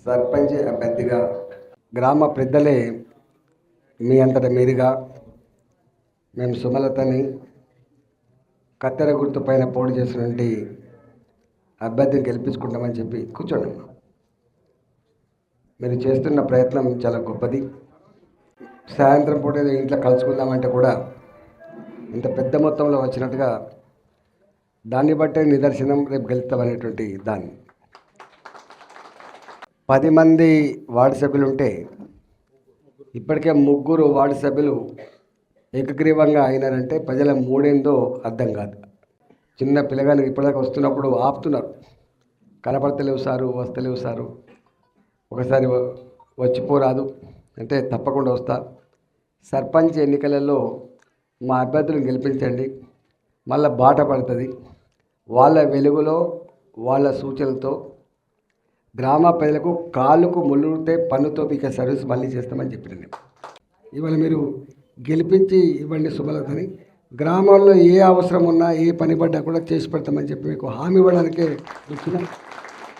సర్పంచ్ అభ్యర్థిగా గ్రామ పెద్దలే మీ అంతట మీరుగా మేము సుమలతని కత్తెర గుర్తు పైన పోటీ చేసినటువంటి అభ్యర్థిని గెలిపించుకుంటామని చెప్పి కూర్చోండి. మీరు చేస్తున్న ప్రయత్నం చాలా గొప్పది. సాయంత్రం పూట ఏదో ఇంట్లో కలుసుకుందామంటే కూడా ఇంత పెద్ద మొత్తంలో వచ్చినట్టుగా దాన్ని బట్టే నిదర్శనం రేపు గెలుస్తామనేటువంటి దాన్ని 10 మంది వార్డు సభ్యులు ఉంటే ఇప్పటికే 3 వార్డు సభ్యులు ఏకగ్రీవంగా అయినారంటే ప్రజల మూడేందో అర్థం కాదు. చిన్న పిల్లగానికి ఇప్పటిదాకా వస్తున్నప్పుడు ఆపుతున్నారు, కనపడతలేవు సారు, వస్తలేవు సారు, ఒకసారి వచ్చిపోరాదు అంటే తప్పకుండా వస్తా. సర్పంచ్ ఎన్నికలలో మా అభ్యర్థులను గెలిపించండి, మళ్ళీ బాట పడుతుంది. వాళ్ళ వెలుగులో వాళ్ళ సూచనలతో గ్రామ ప్రజలకు కాళ్ళకు ముళ్ళుతే పన్నుతో ఇక సర్వీస్ మళ్ళీ చేస్తామని చెప్పిన ఇవాళ మీరు గెలిపించి ఇవ్వండి సుమలతని. గ్రామాల్లో ఏ అవసరం ఉన్నా ఏ పని పడ్డా కూడా చేసి పెడతామని చెప్పి మీకు హామీ ఇవ్వడానికే వచ్చిన